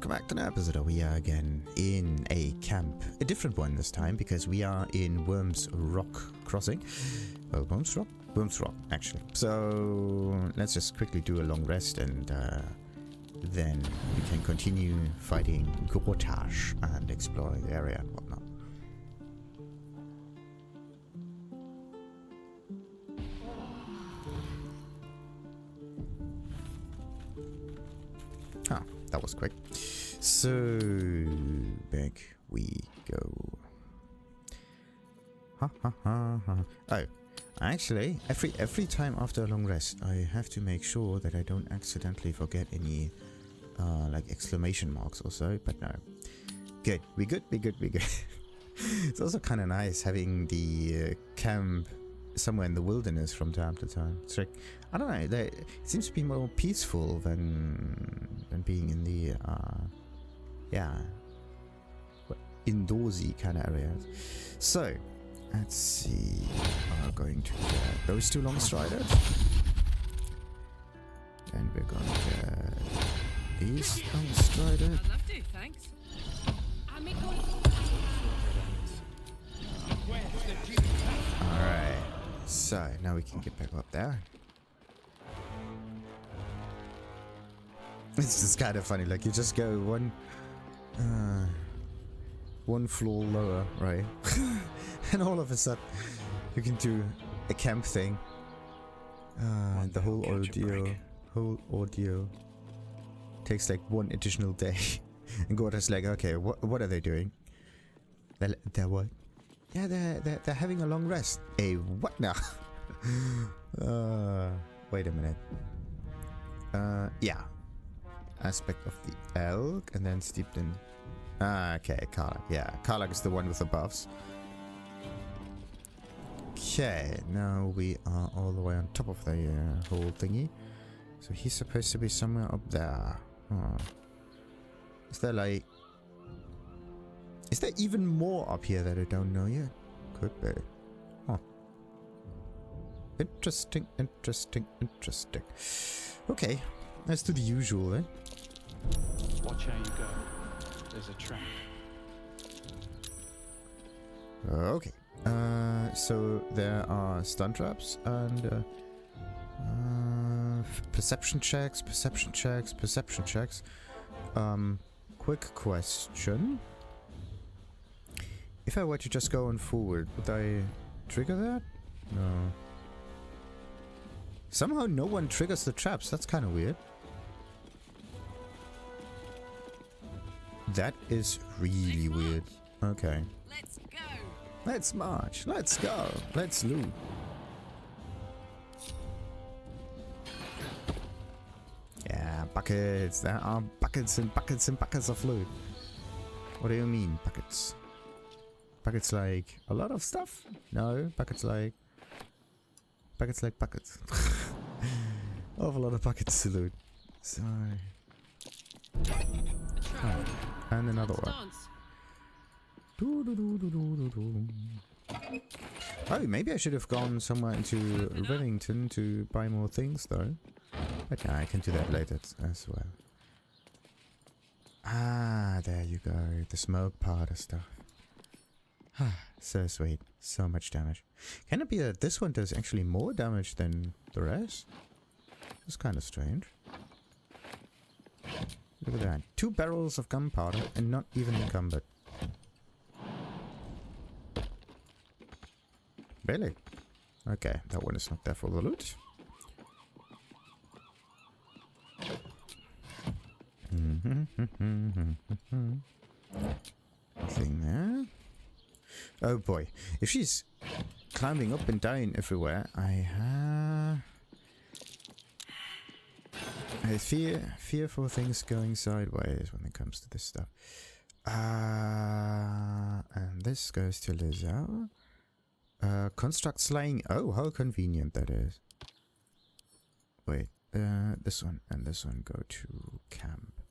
welcome back to the episode. We are again in a camp. A different one this time, because we are in Wyrm's Rock Crossing. Well, Wyrm's Rock? Wyrm's Rock, actually. So, let's just quickly do a long rest and then we can continue fighting Gortash and exploring the area and whatnot. Ah, that was quick. So, back we go. Ha ha ha ha. Oh, actually, every time after a long rest, I have to make sure that I don't accidentally forget any, like exclamation marks or so, but no. Good, we good. It's also kind of nice having the camp somewhere in the wilderness from time to time. It's like, I don't know, it seems to be more peaceful than being in the indoorsy kind of areas. So let's see, we're going to get those two long striders, and we're going to get these long striders. I'd love to, thanks. Alright, so now we can get back up there. It's just kind of funny, like you just go one floor lower, right? And all of a sudden you can do a camp thing. And the whole ordeal takes like one additional day. And Gorta's like, okay, what are they doing? They're what? Yeah, they're having a long rest. A what now? Wait a minute. Yeah. Aspect of the elk, and then steeped in. Okay, Karlach. Yeah, Karlach is the one with the buffs. Okay, now we are all the way on top of the whole thingy. So he's supposed to be somewhere up there. Huh. Is there like... Is there even more up here that I don't know yet? Could be. Huh. Interesting. Okay, let's do the usual then. Watch how you go. There's a trap. Okay. So there are stun traps and perception checks. Quick question. If I were to just go on forward, would I trigger that? No. Somehow no one triggers the traps. That's kind of weird. That is really weird. Okay. Let's go. Let's march. Let's go. Let's loot. Yeah, buckets. There are buckets and buckets and buckets of loot. What do you mean, buckets? Buckets like a lot of stuff? No, buckets like buckets. Of a lot of buckets to loot. Sorry. Oh, and another one. Oh, maybe I should have gone somewhere into Remington to buy more things though. But yeah, I can do that later as well. Ah, there you go. The smoke part of stuff. So sweet. So much damage. Can it be that this one does actually more damage than the rest? It's kind of strange. Look at that. 2 barrels of gunpowder and not even encumbered. Really? Okay, that one is not there for the loot. Nothing there. Oh boy, if she's climbing up and down everywhere, I fear for things going sideways when it comes to this stuff. And this goes to Lizelle. Construct slaying. Oh, how convenient that is. Wait, this one and this one go to camp.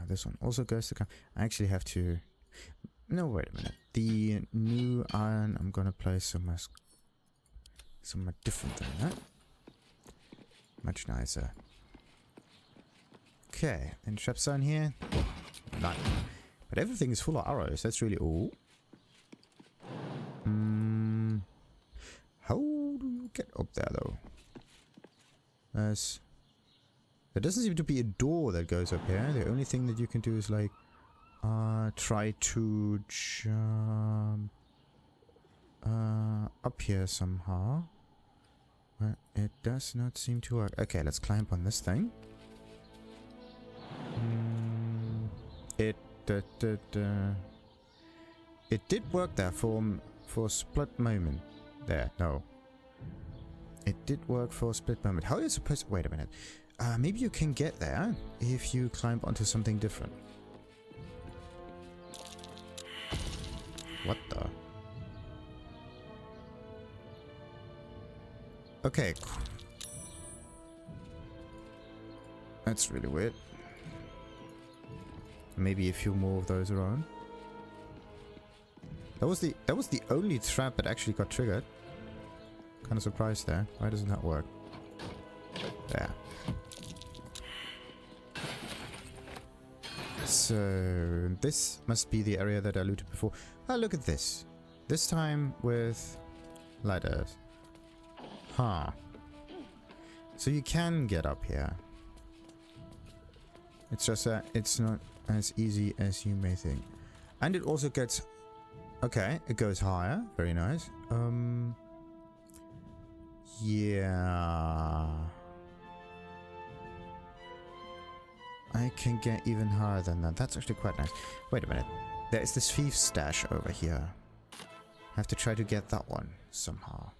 This one also goes to camp. I actually have to... No, wait a minute. The new iron I'm gonna place somewhere different than that. Much nicer. Okay, and traps down here. None. But everything is full of arrows. That's really... Oh. How do you get up there, though? There doesn't seem to be a door that goes up here. The only thing that you can do is, like, try to jump up here somehow. But it does not seem to work. Okay, let's climb on this thing. It did work there for a split moment. There, no. It did work for a split moment. How are you supposed to... Wait a minute. Maybe you can get there if you climb onto something different. What the... Okay. That's really weird. Maybe a few more of those around. That was the only trap that actually got triggered. Kind of surprised there. Why doesn't that work? There. So this must be the area that I looted before. Oh, look at this. This time with ladders. Huh. So you can get up here. It's just that it's not as easy as you may think. And it also gets... Okay, it goes higher. Very nice. Yeah. I can get even higher than that. That's actually quite nice. Wait a minute. There is this thief's stash over here. I have to try to get that one somehow.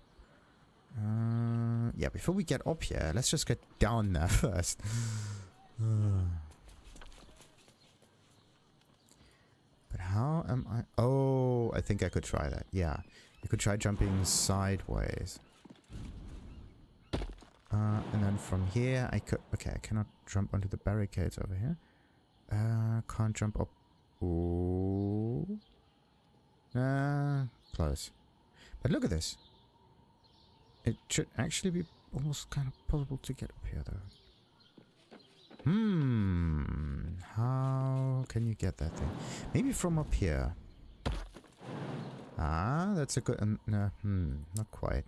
Yeah, before we get up here, let's just get down there first. But how am I... Oh, I think I could try that. Yeah. I could try jumping sideways. And then from here, I could... Okay, I cannot jump onto the barricades over here. Can't jump up. Ooh. Close. But look at this. It should actually be almost kind of possible to get up here, though. How can you get that thing? Maybe from up here. Ah, that's a good... no, not quite.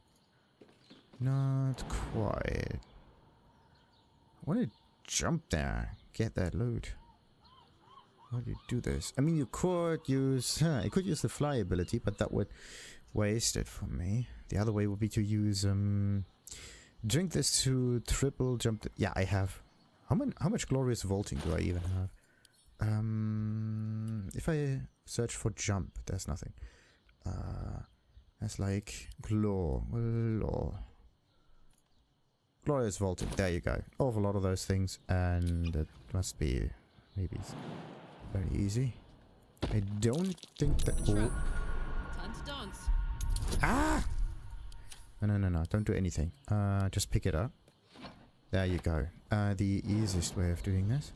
Not quite. I want to jump there. Get that loot. How do you do this? I mean, you could use... I could use the fly ability, but that would waste it for me. The other way would be to use... drink this to triple jump... Yeah, I have... How much glorious vaulting do I even have? If I search for jump, there's nothing. That's like... Glorious vaulting. There you go. Of a lot of those things, and it must be maybe very easy. I don't think that... Oh. Time to dance. Ah! No. Don't do anything. Just pick it up. There you go. The easiest way of doing this.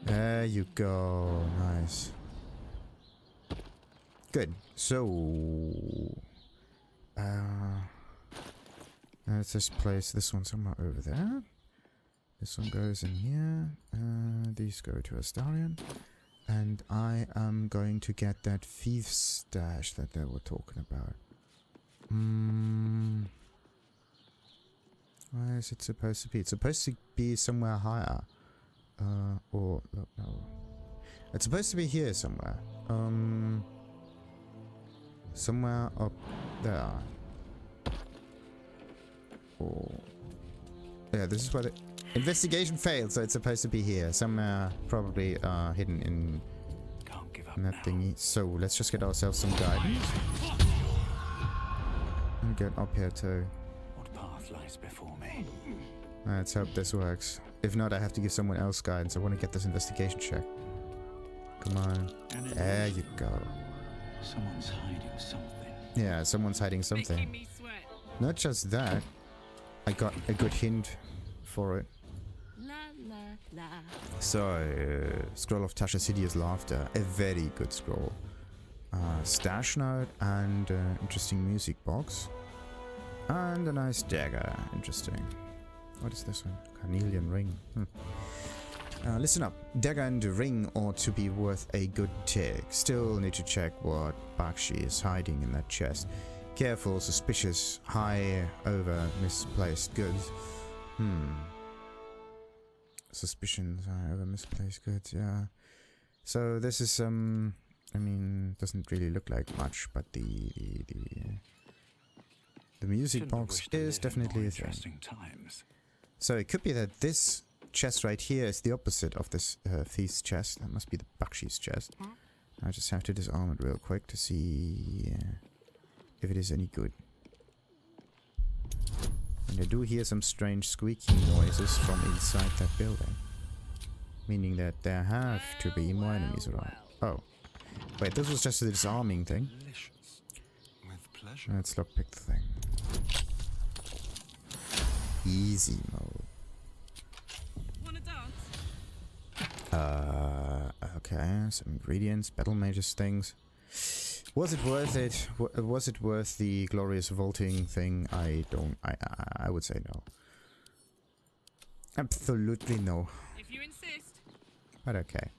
There you go. Nice. Good. So... let's just place this one somewhere over there. This one goes in here. These go to Astarion. And I am going to get that thief's stash that they were talking about. Where is it supposed to be? It's supposed to be somewhere higher. Or... No. It's supposed to be here somewhere. Somewhere up there. Or... Yeah, this is where the... Investigation failed, so it's supposed to be here. Somewhere probably hidden in that thingy. So, let's just get ourselves some guidance. And get up here too. What path lies before me? Let's hope this works. If not, I have to give someone else guidance. I want to get this investigation check. Come on. There you go. Someone's hiding something. Yeah, someone's hiding something. Making me sweat. Not just that. I got a good hint for it. La la la. So, Scroll of Tasha's Hideous Laughter. A very good scroll. Stash note and interesting music box. And a nice dagger. Interesting. What is this one? Carnelian ring. Listen up. Dagger and ring ought to be worth a good tick. Still need to check what Bakshi is hiding in that chest. Careful, suspicious, high over misplaced goods. Suspicions high over misplaced goods, yeah. So this is I mean, doesn't really look like much, but the music box is definitely a thing. So it could be that this chest right here is the opposite of this thief's chest. That must be the Bakshi's chest. I just have to disarm it real quick to see if it is any good. And I do hear some strange squeaking noises from inside that building. Meaning that there have to be more enemies around. Oh. Wait, this was just a disarming thing. With pleasure. Let's lockpick the thing. Easy mode. Wanna dance? Okay, some ingredients, battle mages things. Was it worth it? Was it worth the glorious vaulting thing? I would say no. Absolutely no. If you insist. But okay.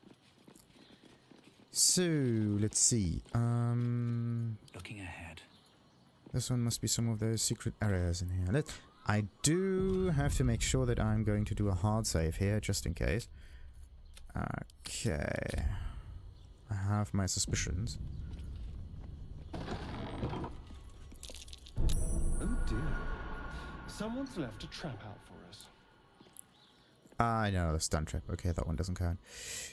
So, let's see. Looking ahead. This one must be some of those secret areas in here. I do have to make sure that I'm going to do a hard save here, just in case. Okay. I have my suspicions. Oh dear. Someone's left a trap out for us. I know, the stun trap. Okay, that one doesn't count.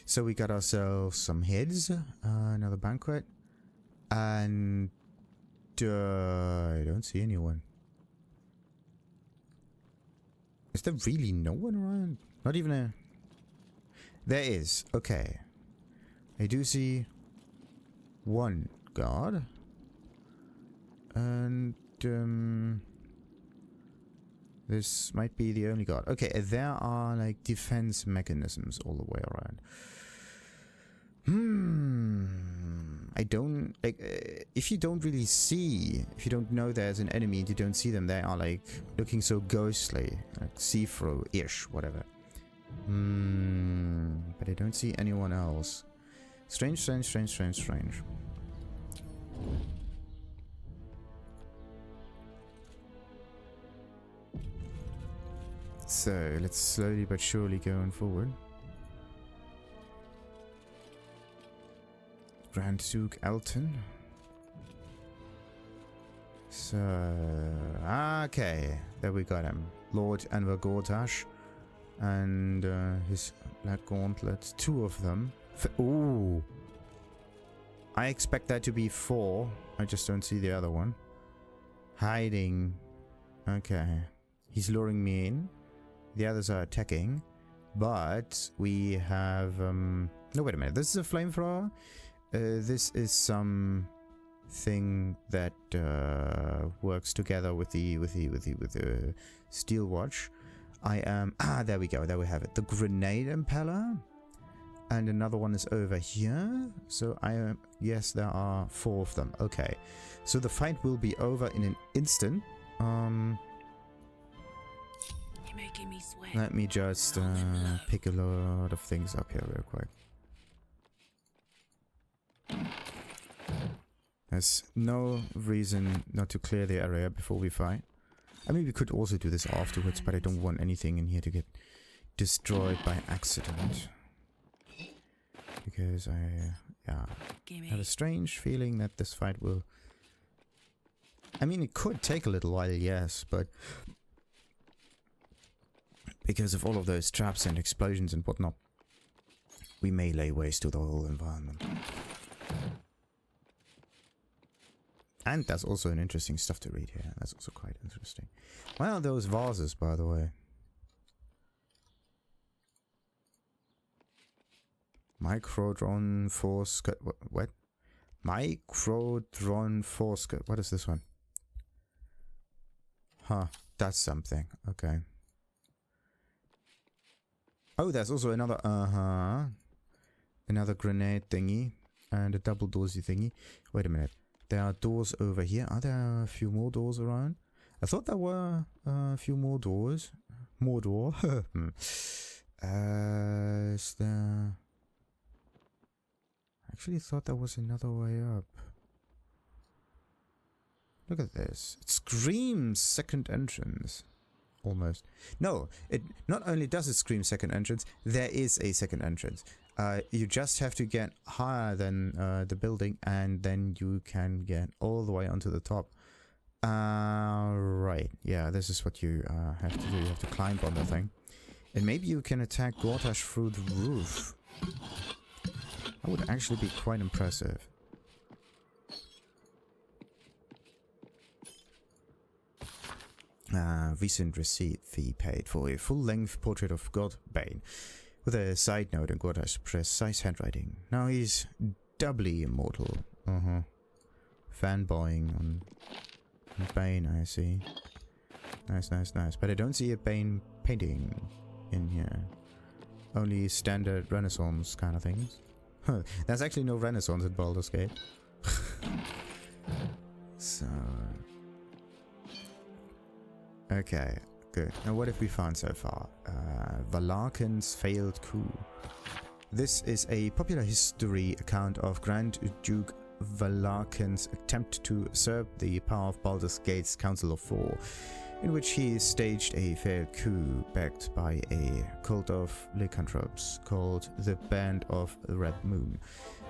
So we got ourselves some heads. Another banquet. And... I don't see anyone. Is there really no one around? Not even a... There is. Okay. I do see one guard. And... this might be the only guard. Okay, there are like defense mechanisms all the way around. I don't like if you don't really see, if you don't know there's an enemy and you don't see them, they are like looking so ghostly, like see-through-ish, whatever. But I don't see anyone else. Strange. So, let's slowly but surely going forward. Grand Duke Elton. So, okay, there we got him. Lord Enver Gortash and his black gauntlets, 2 of them. Ooh. I expect that to be 4. I just don't see the other one. Hiding. Okay. He's luring me in. The others are attacking, but we have no, wait a minute. This is a flamethrower. This is some thing that works together with the steel watch. I am there we go. There we have it. The grenade impeller, and another one is over here. So I am yes, there are 4 of them. Okay, so the fight will be over in an instant. Making me sweat. Let me just pick a lot of things up here real quick. There's no reason not to clear the area before we fight. I mean, we could also do this afterwards, but I don't want anything in here to get destroyed by accident. Because I have a strange feeling that this fight will... I mean, it could take a little while, yes, but... because of all of those traps and explosions and whatnot, we may lay waste to the whole environment. And that's also an interesting stuff to read here. That's also quite interesting. Well, those vases, by the way. Microdron force... What? Microdron force... What is this one? Huh. That's something. Okay. Oh, there's also another, another grenade thingy and a double doorsy thingy. Wait a minute. There are doors over here. Are there a few more doors around? I thought there were a few more doors. More door. Is there... I actually thought there was another way up. Look at this. It screams second entrance. Almost. No, it not only does it scream second entrance, there is a second entrance. You just have to get higher than the building, and then you can get all the way onto the top. Right. Yeah, this is what you have to do. You have to climb on the thing. And maybe you can attack Gortash through the roof. That would actually be quite impressive. Recent receipt fee paid for a full-length portrait of Godbane, with a side note in Gortash's precise handwriting. Now he's doubly immortal. Fanboying on Bane, I see. Nice, nice, nice. But I don't see a Bane painting in here. Only standard Renaissance kind of things. Huh, there's actually no Renaissance in Baldur's Gate. So... okay, good. Now what have we found so far? Valarken's failed coup. This is a popular history account of Grand Duke Valarken's attempt to usurp the power of Baldur's Gate's Council of Four, in which he staged a failed coup backed by a cult of lycanthropes called the Band of the Red Moon.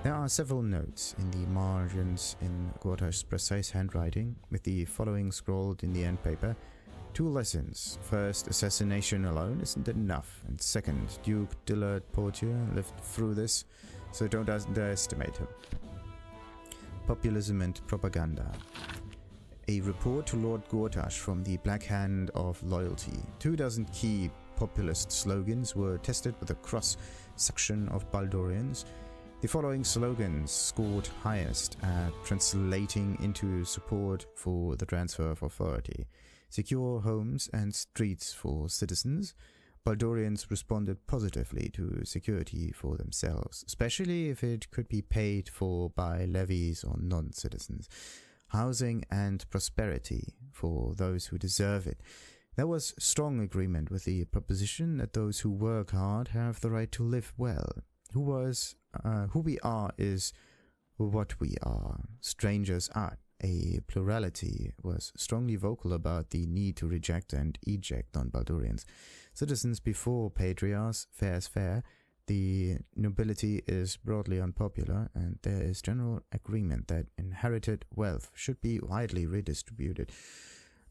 There are several notes in the margins in Gortash's precise handwriting, with the following scrawled in the end paper. 2 lessons. First, assassination alone isn't enough. And second, Duke Dillard Portier lived through this, so don't underestimate him. Populism and propaganda. A report to Lord Gortash from the Black Hand of Loyalty. 24 key populist slogans were tested with a cross-section of Baldurians. The following slogans scored highest at translating into support for the transfer of authority. Secure homes and streets for citizens. Baldurians responded positively to security for themselves, especially if it could be paid for by levies on non-citizens. Housing and prosperity for those who deserve it. There was strong agreement with the proposition that those who work hard have the right to live well. Who we are is what we are. Strangers are. A plurality was strongly vocal about the need to reject and eject non-Baldurians. Citizens before patriarchs, fair is fair. The nobility is broadly unpopular, and there is general agreement that inherited wealth should be widely redistributed.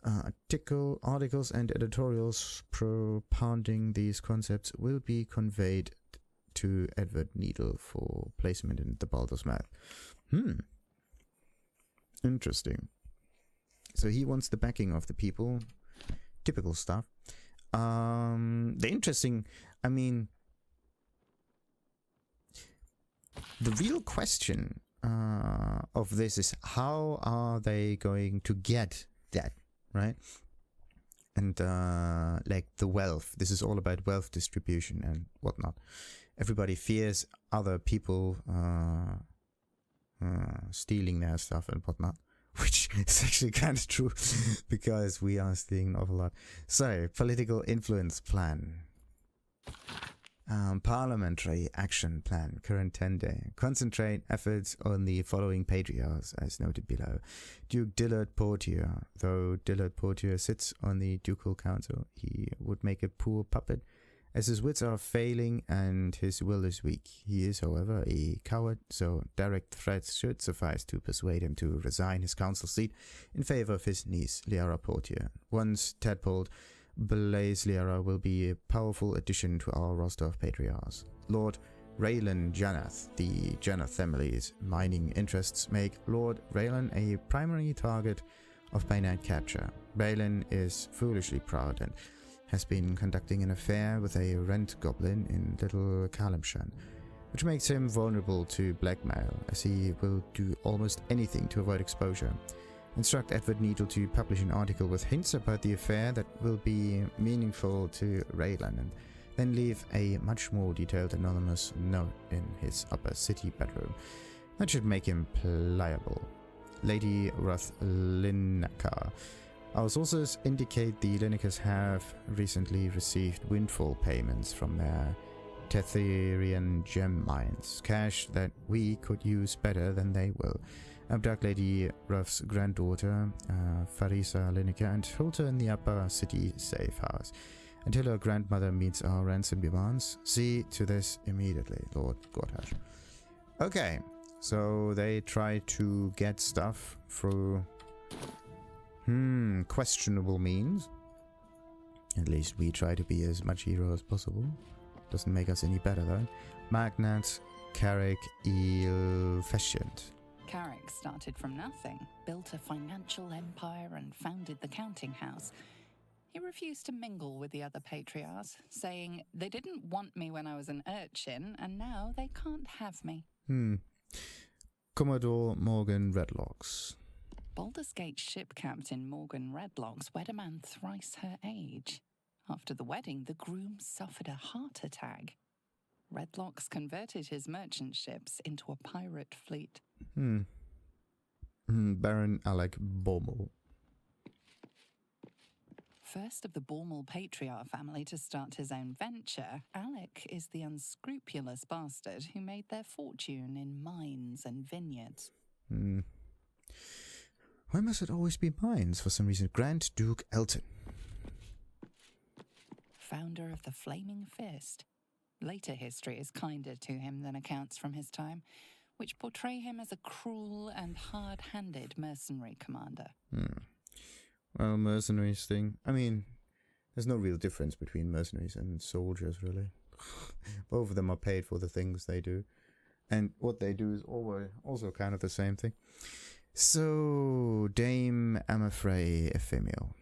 Articles and editorials propounding these concepts will be conveyed to Edward Needle for placement in the Baldur's Mouth. Interesting. So he wants the backing of the people. Typical stuff. The interesting, I mean, the real question of this is how are they going to get that, right? And like the wealth. This is all about wealth distribution and whatnot. Everybody fears other people stealing their stuff and whatnot, which is actually kind of true because we are stealing an awful lot. So, political influence plan. Parliamentary action plan, current 10-day. Concentrate efforts on the following patriarchs, as noted below. Duke Dillard Portier. Though Dillard Portier sits on the ducal council, he would make a poor puppet, as his wits are failing and his will is weak. He is, however, a coward, so direct threats should suffice to persuade him to resign his council seat in favor of his niece, Liara Portier. Once tadpoled, Blaise Liara will be a powerful addition to our roster of patriarchs. Lord Raylan Janath. The Janath family's mining interests make Lord Raylan a primary target of Bainite capture. Raylan is foolishly proud and has been conducting an affair with a rent goblin in Little Kalimshan, which makes him vulnerable to blackmail, as he will do almost anything to avoid exposure. Instruct Edward Needle to publish an article with hints about the affair that will be meaningful to Raylan, and then leave a much more detailed anonymous note in his upper city bedroom. That should make him pliable. Lady Rathlinaka. Our sources indicate the Lineakers have recently received windfall payments from their Tetherian gem mines, cash that we could use better than they will. Abduct Lady Ruff's granddaughter, Farisa Lineker, and hold her in the upper city safe house until her grandmother meets our ransom demands. See to this immediately, Lord Gortash. Okay, so they try to get stuff through questionable means. At least we try to be as much hero as possible. Doesn't make us any better though. Magnat Carrick Fascient. Carrick started from nothing, built a financial empire and founded the counting house. He refused to mingle with the other patriarchs, saying they didn't want me when I was an urchin, and now they can't have me. Commodore Morgan Redlocks. Baldur's Gate ship captain Morgan Redlocks wed a man thrice her age. After the wedding, the groom suffered a heart attack. Redlocks converted his merchant ships into a pirate fleet. Baron Alec Bormel. First of the Bormel patriarch family to start his own venture, Alec is the unscrupulous bastard who made their fortune in mines and vineyards. Why must it always be mines for some reason? Grand Duke Elton. Founder of the Flaming Fist. Later history is kinder to him than accounts from his time, which portray him as a cruel and hard-handed mercenary commander. Well, mercenaries thing. I mean, there's no real difference between mercenaries and soldiers, really. Both of them are paid for the things they do. And what they do is always also kind of the same thing. So, Dame Amafrey Ephemio.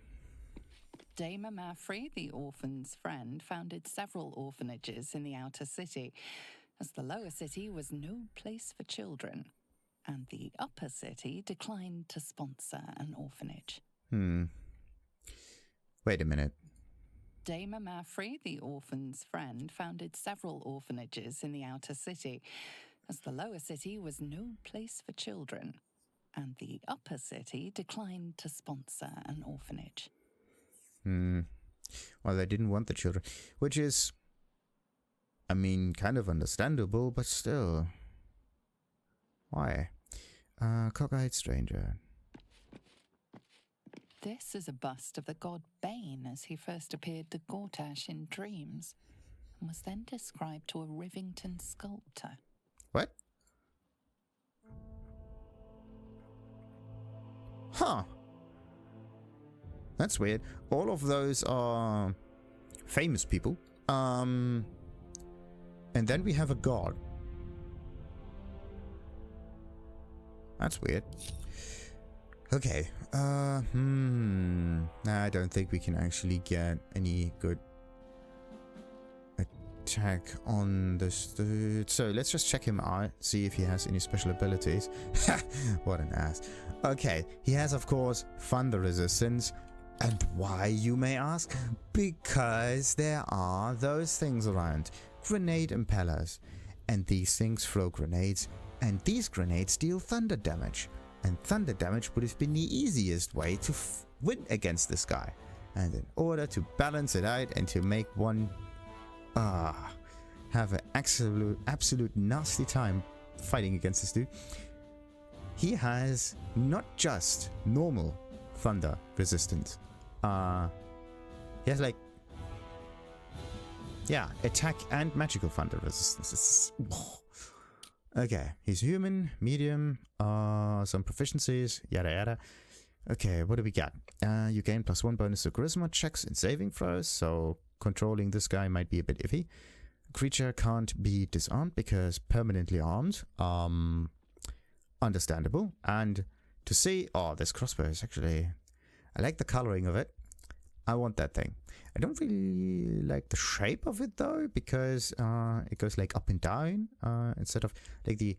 Dame Amafrey, the orphan's friend, founded several orphanages in the outer city, as the lower city was no place for children, and the upper city declined to sponsor an orphanage. Wait a minute. Dame Amafrey, the orphan's friend, founded several orphanages in the outer city, as the lower city was no place for children, and the upper city declined to sponsor an orphanage. Well, they didn't want the children, which is, I mean, kind of understandable, but still. Why? Cockeyed Stranger. This is a bust of the god Bane as he first appeared to Gortash in dreams, and was then described to a Rivington sculptor. What? Huh. That's weird. All of those are famous people. And then we have a god. That's weird. Okay. I don't think we can actually get any good attack on this dude. So let's just check him out, see if he has any special abilities. What an ass. Okay, he has, of course, thunder resistance. And why, you may ask? Because there are those things around. Grenade impellers. And these things throw grenades. And these grenades deal thunder damage. And thunder damage would have been the easiest way to win against this guy. And in order to balance it out and to make one have an absolute nasty time fighting against this dude, he has not just normal thunder resistance. He has attack and magical thunder resistance. Okay, he's human, medium, some proficiencies, yada yada. Okay, what do we got? You gain +1 bonus to charisma checks and saving throws, so controlling this guy might be a bit iffy. Creature can't be disarmed because permanently armed. Understandable. And to see, this crossbow is actually, I like the coloring of it. I want that thing. I don't really like the shape of it though, because it goes like up and down instead of like the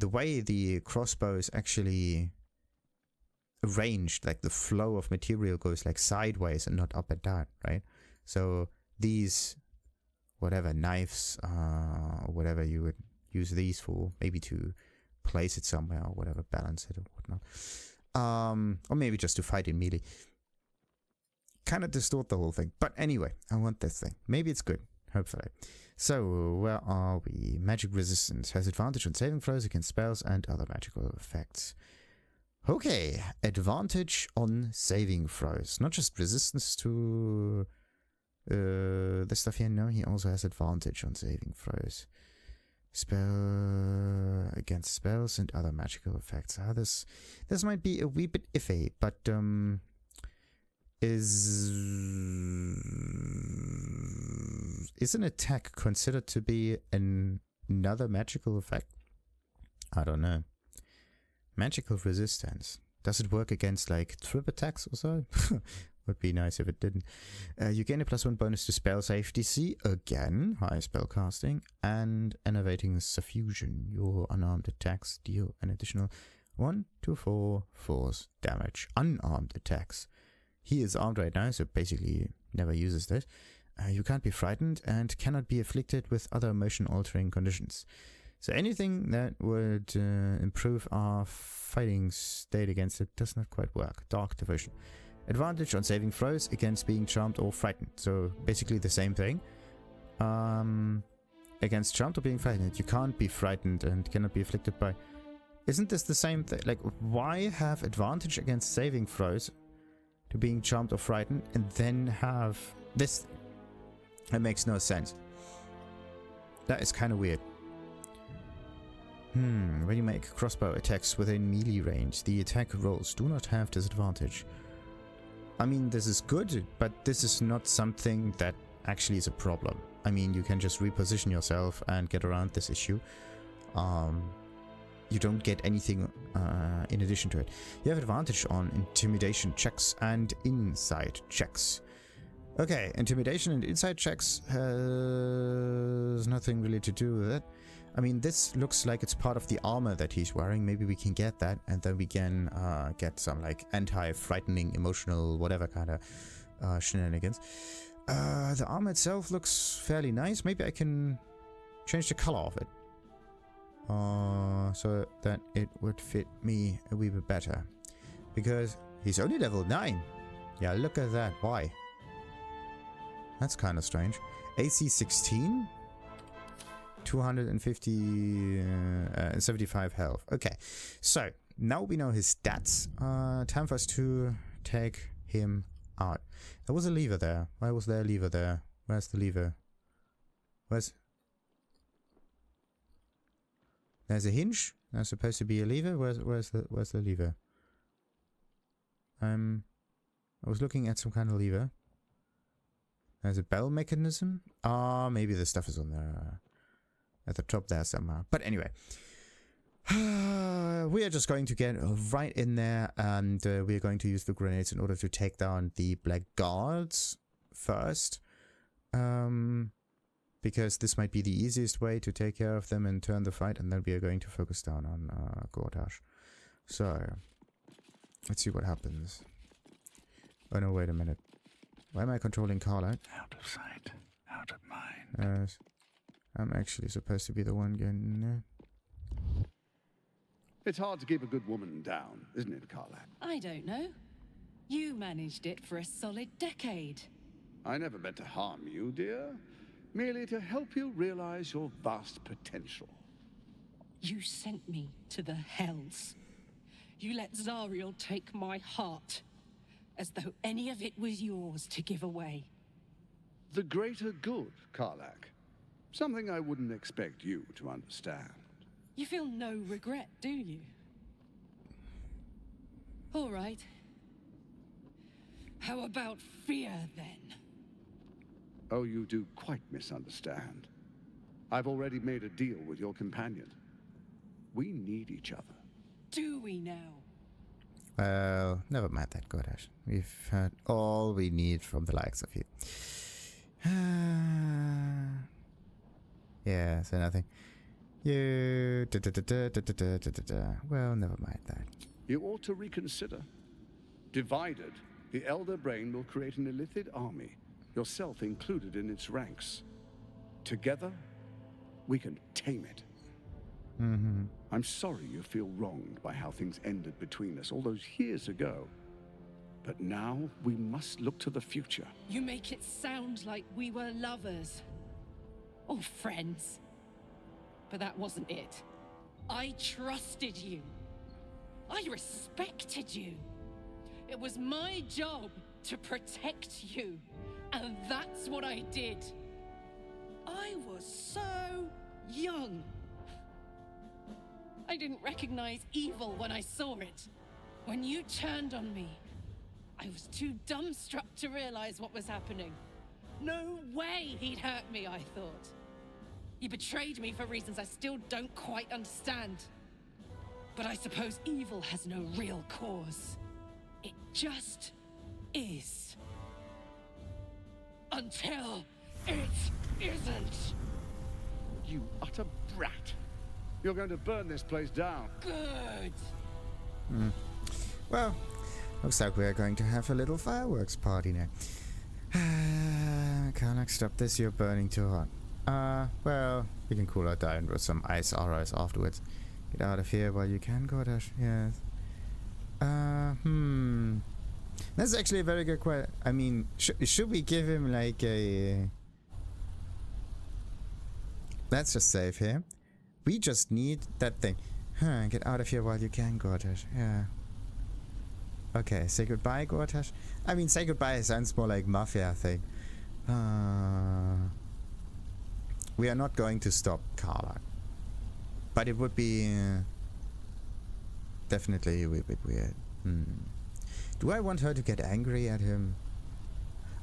way the crossbow is actually arranged, like the flow of material goes like sideways and not up and down, right? So these whatever knives or whatever you would use these for, maybe to place it somewhere or whatever, balance it or whatnot. Or maybe just to fight in melee. Kind of distort the whole thing. But anyway, I want this thing. Maybe it's good. Hopefully. So, where are we? Magic resistance. Has advantage on saving throws against spells and other magical effects. Okay. Advantage on saving throws. Not just resistance to this stuff here. No, he also has advantage on saving throws. Spell against spells and other magical effects. This might be a wee bit iffy, but is an attack considered to be another magical effect? I don't know. Magical resistance. Does it work against like trip attacks or so? Would be nice if it didn't. You gain a +1 bonus to spell save DC, again, high spell casting, and enervating suffusion. Your unarmed attacks deal an additional 1 to 4 force damage. Unarmed attacks. He is armed right now, so basically never uses this. You can't be frightened and cannot be afflicted with other emotion-altering conditions. So anything that would improve our fighting state against it does not quite work. Dark Devotion. Advantage on saving throws against being charmed or frightened. So basically the same thing. Against charmed or being frightened. You can't be frightened and cannot be afflicted by... Isn't this the same thing? Like, why have advantage against saving throws to being charmed or frightened and then have this? That makes no sense. That is kind of weird. When you make crossbow attacks within melee range, the attack rolls do not have disadvantage. I mean, this is good, but this is not something that actually is a problem. I mean, you can just reposition yourself and get around this issue. You don't get anything in addition to it. You have advantage on intimidation checks and insight checks. Okay, intimidation and insight checks has nothing really to do with it. I mean, this looks like it's part of the armor that he's wearing. Maybe we can get that, and then we can get some like anti-frightening, emotional, whatever kind of shenanigans. The armor itself looks fairly nice. Maybe I can change the color of it so that it would fit me a wee bit better. Because he's only level 9. Yeah, look at that. Why? That's kind of strange. AC 16? 250 75 health. Okay, so now we know his stats. Time for us to take him out. There was a lever there. Why was there a lever there? Where's the lever? There's a hinge. There's supposed to be a lever. Where's the lever? I was looking at some kind of lever. There's a bell mechanism. Maybe the stuff is on there. At the top there somewhere. But anyway. We are just going to get right in there and we are going to use the grenades in order to take down the black guards first. Because this might be the easiest way to take care of them and turn the fight, and then we are going to focus down on Gortash. So, let's see what happens. Oh no, wait a minute. Why am I controlling Karlach? Out of sight, out of mind. I'm actually supposed to be the one getting in there. It's hard to keep a good woman down, isn't it, Karlach? I don't know. You managed it for a solid decade. I never meant to harm you, dear. Merely to help you realize your vast potential. You sent me to the hells. You let Zariel take my heart, as though any of it was yours to give away. The greater good, Karlach. Something I wouldn't expect you to understand. You feel no regret, do you? All right. How about fear, then? Oh, you do quite misunderstand. I've already made a deal with your companion. We need each other. Do we now? Well, never mind that, Gortash. We've had all we need from the likes of you. Yeah, so nothing. You... Well, never mind that. You ought to reconsider. Divided, the Elder Brain will create an illithid army, yourself included in its ranks. Together, we can tame it. I'm sorry you feel wronged by how things ended between us all those years ago. But now we must look to the future. You make it sound like we were lovers. Or friends. But that wasn't it. I trusted you. I respected you. It was my job to protect you. And that's what I did. I was so young. I didn't recognize evil when I saw it. When you turned on me, I was too dumbstruck to realize what was happening. No way he'd hurt me, I thought. He betrayed me for reasons I still don't quite understand. But I suppose evil has no real cause. It just is. Until it isn't. You utter brat. You're going to burn this place down. Good. Well, looks like we're going to have a little fireworks party now. Karlach, stop this, you're burning too hot. Well, we can cool her down with some ice arrows afterwards. Get out of here while you can, Gortash. Yes. That's actually a very good question. I mean, should we give him like a... Let's just save here. We just need that thing. Get out of here while you can, Gortash. Yeah. Okay, say goodbye, Gortash. I mean, say goodbye sounds more like mafia thing. We are not going to stop Karlach. But it would be definitely a wee bit weird. Do I want her to get angry at him?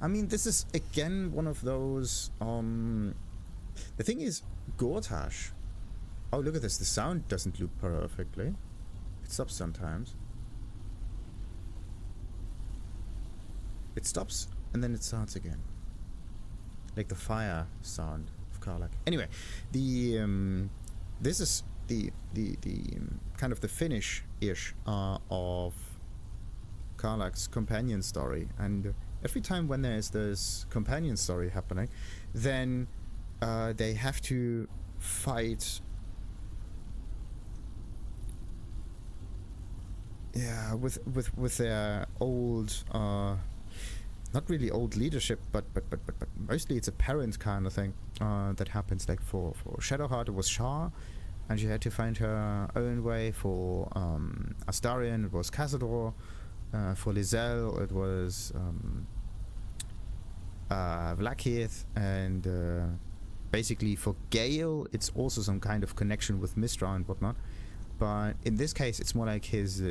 I mean, this is again one of those... The thing is, Gortash... Oh, look at this. The sound doesn't loop perfectly. It stops sometimes. It stops and then it starts again. Like the fire sound of Karlach. Anyway, this is the kind of the finish-ish of Karlach's companion story. And every time when there's this companion story happening, then they have to fight... Yeah, with their old, not really old leadership, but mostly it's a parent kind of thing that happens. Like for Shadowheart, it was Shar, and she had to find her own way. For Astarion, it was Cazador. For Lizelle, it was Vlaakith, and basically for Gale, it's also some kind of connection with Mistra and whatnot. But in this case, it's more like his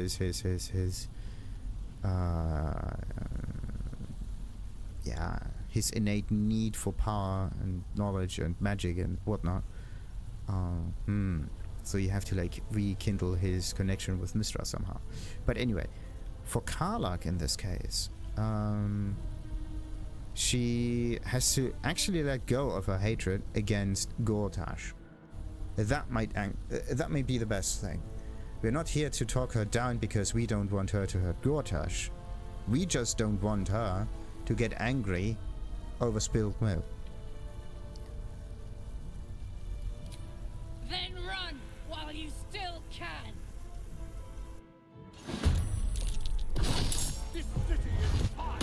innate need for power and knowledge and magic and whatnot. So you have to like rekindle his connection with Mistra somehow. But anyway, for Karlach in this case, she has to actually let go of her hatred against Gortash. That might be the best thing. We're not here to talk her down because we don't want her to hurt Gortash. We just don't want her to get angry over spilled milk. Then run while you still can. This city is fire!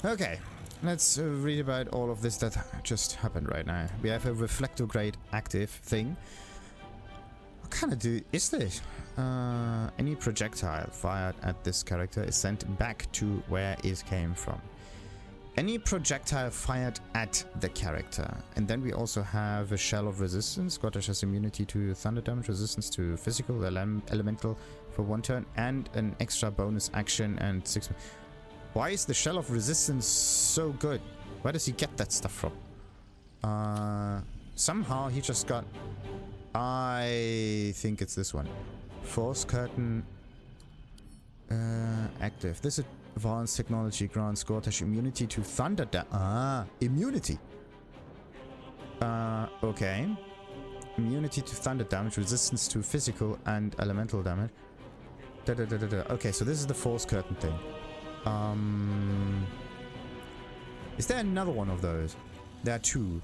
Okay, let's read about all of this that just happened right now. We have a reflectograde active thing. What kind of is this? Any projectile fired at this character is sent back to where it came from. Any projectile fired at the character. And then we also have a shell of resistance. Gortash has immunity to thunder damage, resistance to physical, elemental for 1 turn, and an extra bonus action and 6... Why is the shell of resistance so good? Where does he get that stuff from? Somehow he just got... I think it's this one. Force curtain active. This advanced technology grants Gortash immunity to thunder immunity. Okay. Immunity to thunder damage, resistance to physical and elemental damage. Okay, so this is the force curtain thing. Is there another one of those? There are two.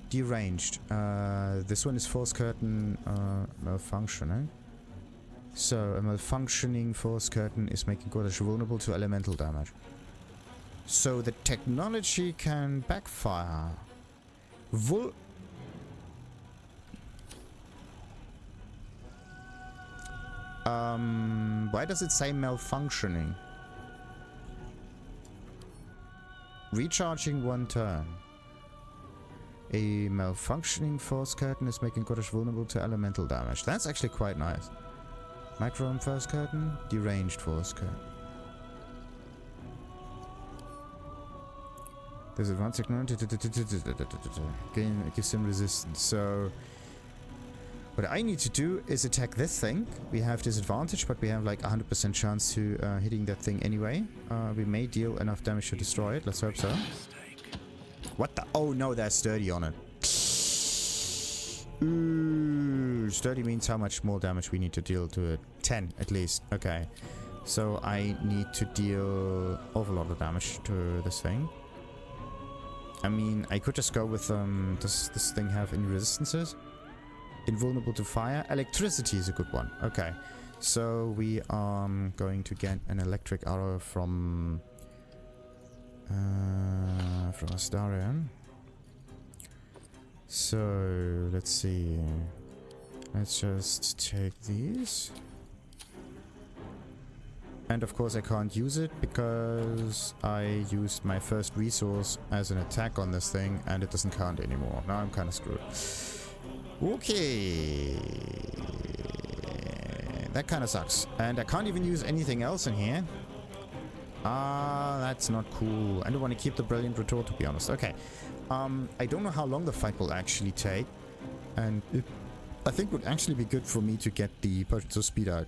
Deranged. This one is force curtain malfunctioning. So a malfunctioning force curtain is making Gortash vulnerable to elemental damage. So the technology can backfire. Why does it say malfunctioning? Recharging 1 turn. A malfunctioning force curtain is making Gortash vulnerable to elemental damage. That's actually quite nice. Micro force curtain, deranged force curtain. There's advanced technology. Gives him resistance. So what I need to do is attack this thing. We have disadvantage, but we have like 100% chance to hitting that thing anyway. We may deal enough damage to destroy it. Let's hope so. What the? Oh no, there's sturdy on it. Ooh, sturdy means how much more damage we need to deal to it. 10 at least. Okay. So I need to deal awful lot of damage to this thing. I mean, I could just go with does this thing have any resistances? Invulnerable to fire. Electricity is a good one. Okay. So we are going to get an electric arrow from Larian. So let's see. Let's just take these. And of course I can't use it because I used my first resource as an attack on this thing and it doesn't count anymore. Now I'm kind of screwed. Okay. That kind of sucks. And I can't even use anything else in here. Ah, that's not cool. I don't want to keep the brilliant retort, to be honest. Okay. I don't know how long the fight will actually take. And it, I think would actually be good for me to get the potions of speed out.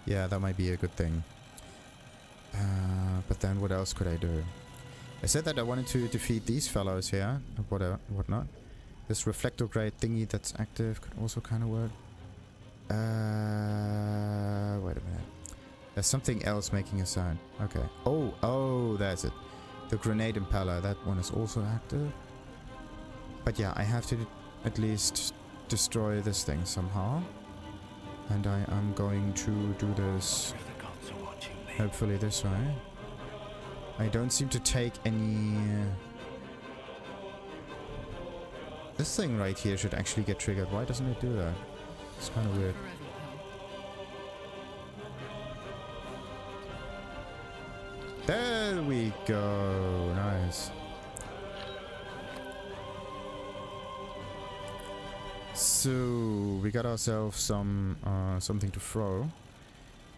Yeah, that might be a good thing. But then what else could I do? I said that I wanted to defeat these fellows here. Whatnot. This reflector grade thingy that's active could also kind of work. Wait a minute. There's something else making a sound. Okay. Oh, that's it. The grenade impeller. That one is also active. But yeah, I have to at least destroy this thing somehow. And I am going to do this hopefully this way. I don't seem to take any... This thing right here should actually get triggered. Why doesn't it do that? It's kind of weird. There we go. Nice. So we got ourselves some something to throw.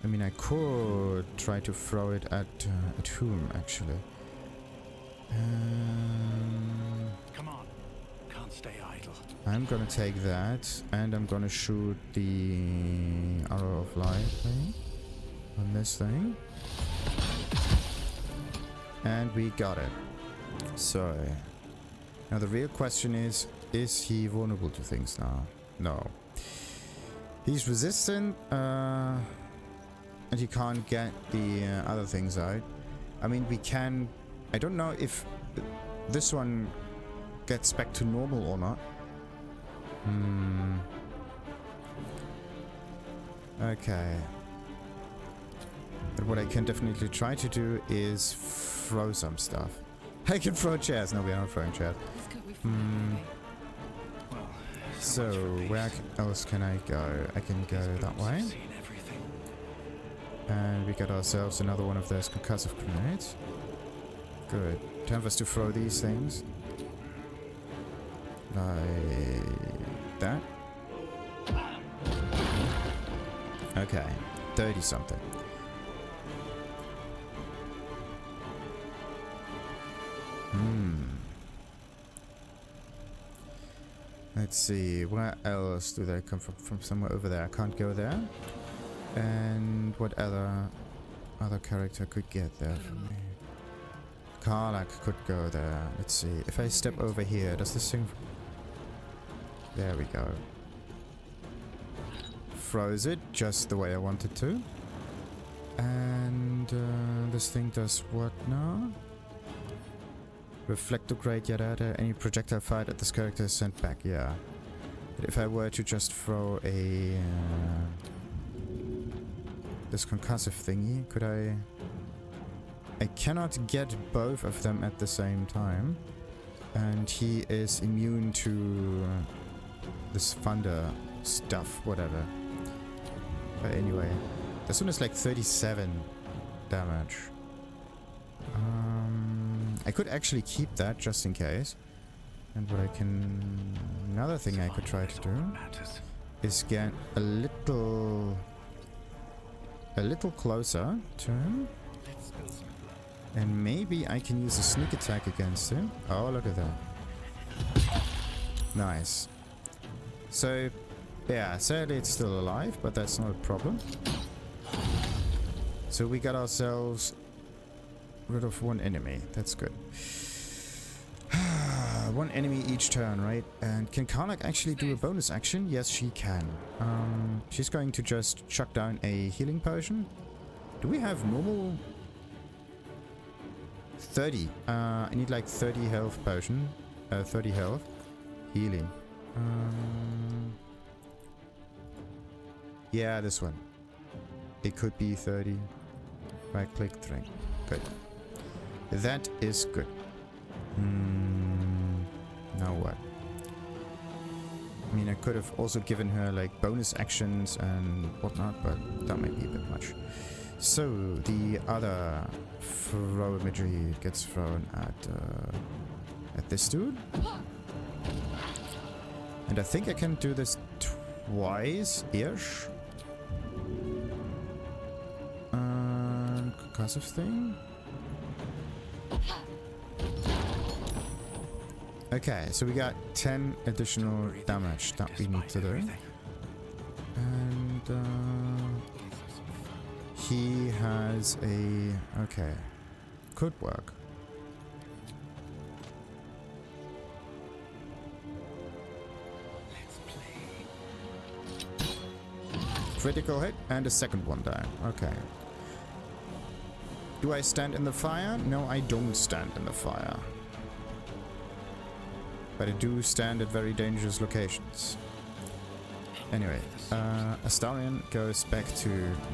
I mean, I could try to throw it at whom actually. Come on, can't stay idle. I'm gonna take that, and I'm gonna shoot the arrow of light thing on this thing, and we got it. So now the real question is he vulnerable to things now? No. He's resistant, and he can't get the other things out. I mean, we can... I don't know if this one gets back to normal or not. Okay. But what I can definitely try to do is throw some stuff. I can throw chairs. No, we are not throwing chairs. So, where else can I go? I can go that way. And we got ourselves another one of those concussive grenades. Good. Time for us to throw these things. Like that. Okay. 30 something. Let's see, where else do they come from? From somewhere over there. I can't go there. And what other character could get there for me? Karlach could go there. Let's see. If I step over here, does this thing... There we go. froze it just the way I wanted to. And this thing does what now? Reflectograde, yada yada. Any projectile fired at this character is sent back, yeah. But if I were to just throw a... this concussive thingy, could I... I cannot get both of them at the same time. And he is immune to this thunder stuff, whatever. But anyway, this one is like 37 damage. I could actually keep that just in case. And what I can... another thing I could try to do is get a little closer to him. And maybe I can use a sneak attack against him. Oh, look at that. Nice. So, yeah, sadly it's still alive, but that's not a problem. So we got ourselves rid of one enemy. That's good. One enemy each turn, right? And can Karlach actually do a bonus action? Yes, she can. She's going to just chuck down a healing potion. Do we have normal... 30. I need like 30 health potion. 30 health. Healing. Yeah, this one. It could be 30. Right click, drink. Good. That is good. Now what? I mean, I could have also given her like bonus actions and whatnot, but that might be a bit much. So, the other throw imagery gets thrown at this dude. And I think I can do this twice-ish. Concussive thing. Okay, so we got 10 additional damage that we need to do. And he has a... okay. Could work. Critical hit and a second one down. Okay. Do I stand in the fire? No, I don't stand in the fire. But I do stand at very dangerous locations. Anyway, Larian goes back to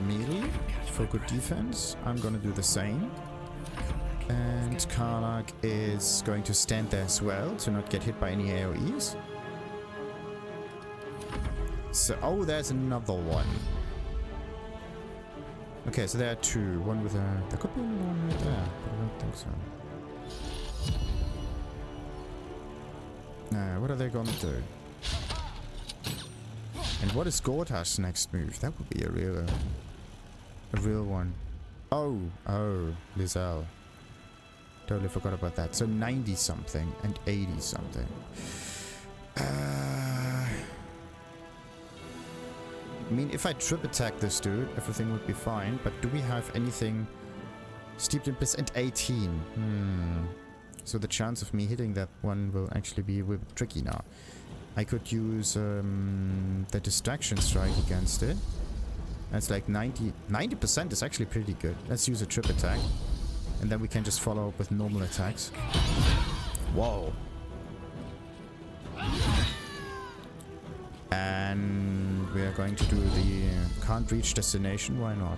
melee for good defense. I'm gonna do the same. And Karlach is going to stand there as well to not get hit by any AoEs. So, oh, there's another one. Okay, so there are two. One with a... there could be another one right there, but I don't think so. What are they gonna do? And what is Gortash's next move? That would be a real one. Oh, Lizelle. Totally forgot about that. So 90 something and 80 something. I mean, if I trip attack this dude, everything would be fine. But do we have anything steeped in bliss? And 18. So the chance of me hitting that one will actually be a bit tricky now. I could use the distraction strike against it. That's like 90% is actually pretty good. Let's use a trip attack. And then we can just follow up with normal attacks. Whoa. And we are going to do the can't reach destination. Why not?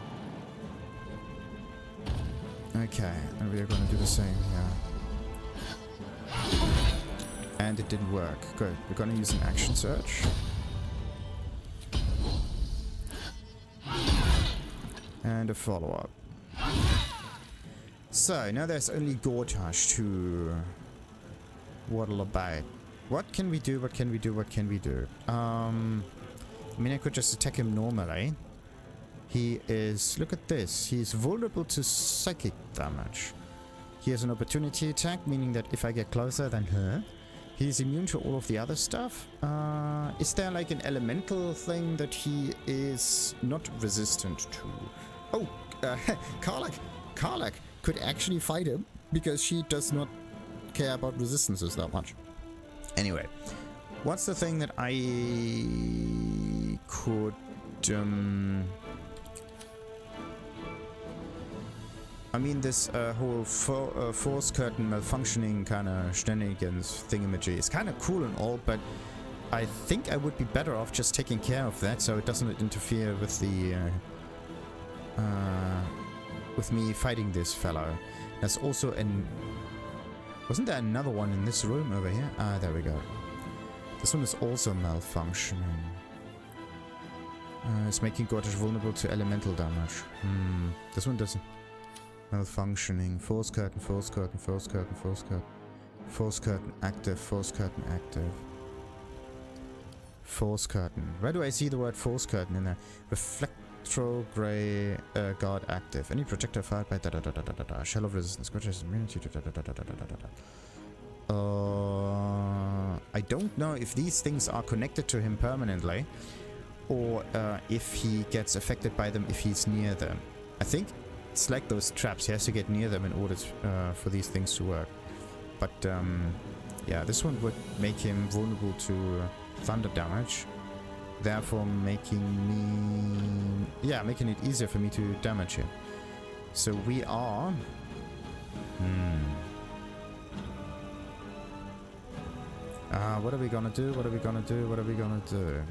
Okay, and we are going to do the same, yeah. And it didn't work. Good. We're going to use an action search. And a follow-up. So, now there's only Gortash to waddle about. What can we do? What can we do? What can we do? I mean, I could just attack him normally. He is... look at this. He's vulnerable to psychic damage. He has an opportunity attack, meaning that if I get closer than her, he's immune to all of the other stuff. Is there like an elemental thing that he is not resistant to? Oh, Karlach could actually fight him because she does not care about resistances that much. Anyway, what's the thing that I could I mean, this whole force curtain malfunctioning kind of shenanigans thingamajig is kind of cool and all, but I think I would be better off just taking care of that so it doesn't interfere with the with me fighting this fellow. There's also an... Wasn't there another one in this room over here? Ah, there we go. This one is also malfunctioning. It's making Gortash vulnerable to elemental damage. This one doesn't... Malfunctioning. Force curtain, force curtain, force curtain, force curtain. Force curtain active, force curtain active. Force curtain. Where do I see the word force curtain in there? Reflectro grey guard active. Any projectile fired by shell of resistance. Gortash immunity I don't know if these things are connected to him permanently or if he gets affected by them if he's near them. I think it's like those traps. He has to get near them in order for these things to work. But yeah, this one would make him vulnerable to thunder damage, therefore making it easier for me to damage him. So we are... what are we gonna do? What are we gonna do? What are we gonna do?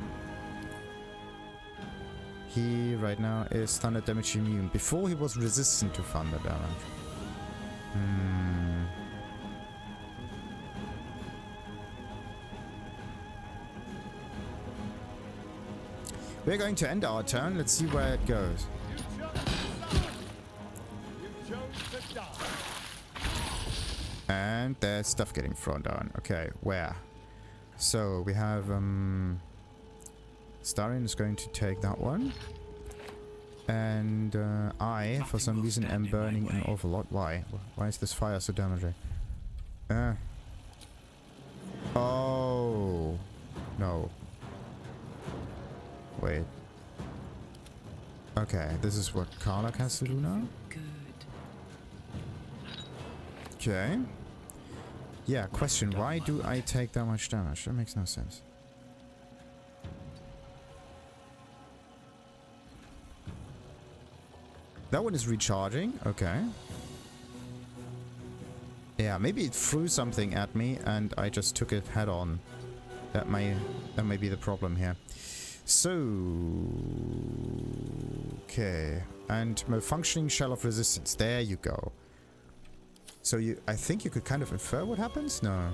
He right now is thunder damage immune. Before he was resistant to thunder damage. We're going to end our turn. Let's see where it goes. And there's stuff getting thrown down. Okay, where? So we have Larian is going to take that one. And I, for some reason, am burning an awful lot. Why? Why is this fire so damaging? Oh. No. Wait. Okay, this is what Karlach has to do now? Okay. Yeah, question. Why do I take that much damage? That makes no sense. That one is recharging. Okay. Yeah, maybe it threw something at me and I just took it head on. That may be the problem here. So, okay, and malfunctioning shell of resistance. There you go. So I think you could kind of infer what happens. No,